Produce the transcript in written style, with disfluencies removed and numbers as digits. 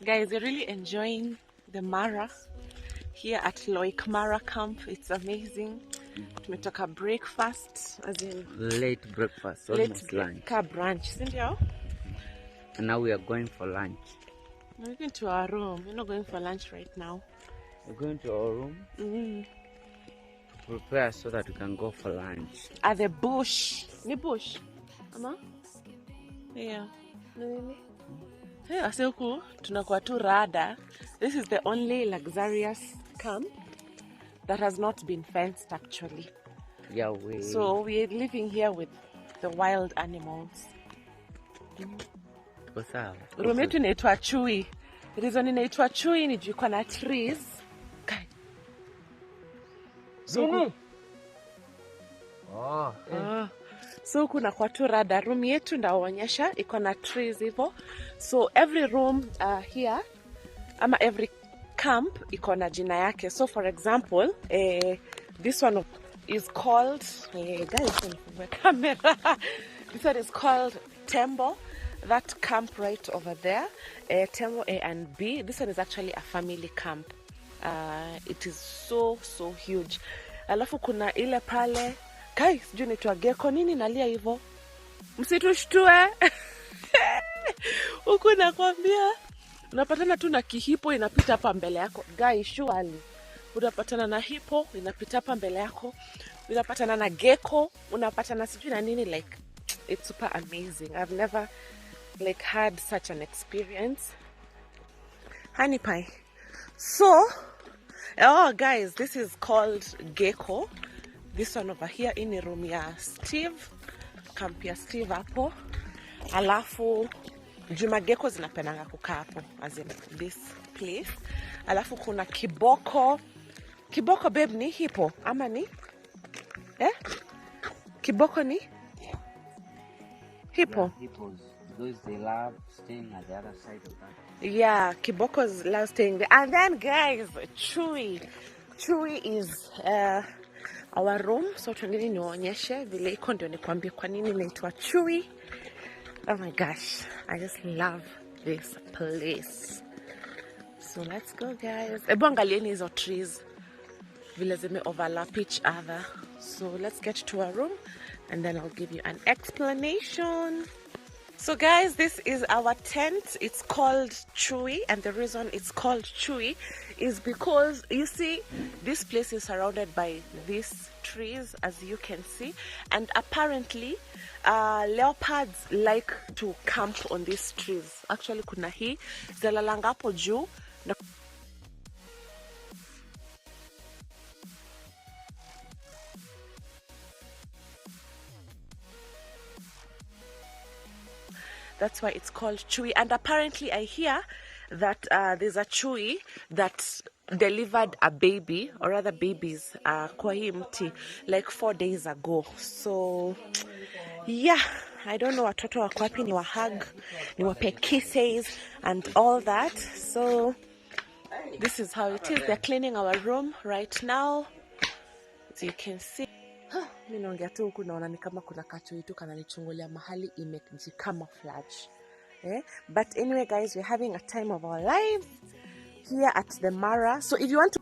Guys, we're really enjoying the MARUA here at MARUA camp. It's amazing. Tumetoka breakfast, as in late breakfast, almost lunch. Brunch, sindio? And now we are going for lunch. We're going to our room. We're not going for lunch right now. We're going to our room to prepare so that we can go for lunch. At the bush. Ni bush? Ama? Yeah. Hey, Aseku, tunakuwa tu rada. This is the only luxurious camp that has not been fenced actually. Yeah, so we're living here with the wild animals. Room yetu inaitwa Chui. Reason inaitwa Chui ni juu iko na trees. So so kuna kwa tu rada. Room yetu ndaonyesha iko na trees hivyo. So every room here ama every camp iko na jina yake. So for example, this one is called guys, camera. This one is called Tembo. That camp right over there, Tembo A and B. This one is actually a family camp. It is so huge. Alafu kuna ile pale guys, sijui inaitwa gecko. Nini nalia hivyo? Msitushtue. Huku nakwambia unapatana tu na kihipo inapita hapa mbele yako. Guys, surely unapatana na hipo inapita hapa mbele yako. Unapatana na gecko, unapatana sijui na nini, like it's super amazing. I've never like had such an experience. Honey pie. So, guys, this is called gecko. This one over here in room ya Steve. Camp ya Steve hapo. Alafu juma gecko zinapendanga kukaa hapo, as in this place. Alafu kuna kiboko. Kiboko babe ni hipo ama ni? Kiboko ni? Hipo. Yeah, hippos. Those they love staying at the other side of that. Yeah, kibokos love staying there. And then guys, Chui. Chui is our room. So tuendeni niwaonyeshe vile iko ndio nikwambie kwa nini inaitwa Chui. Oh my gosh, I just love this place. So let's go guys. Ebu angalieni hizo trees vile zime overlap each other. So let's get to our room and then I'll give you an explanation. So guys, this is our tent. It's called Chui, and the reason it's called Chui is because you see this place is surrounded by these trees, as you can see, and apparently leopards like to camp on these trees. Actually kuna hii zalalanga hapo juu na that's why it's called Chui. And apparently I hear that there's a Chui that delivered a baby, or rather babies, kwa hii mti like 4 days ago. So yeah, I don't know watoto wako wapi ni wahug, ni wape kisses and all that. So this is how it is. They're cleaning our room right now, so you can see. Mimi naongea tu huku naona ni kama kuna kachui tu kananichungulia mahali imecamouflage. But anyway guys, we're having a time of our lives here at the MARUA. So if you want to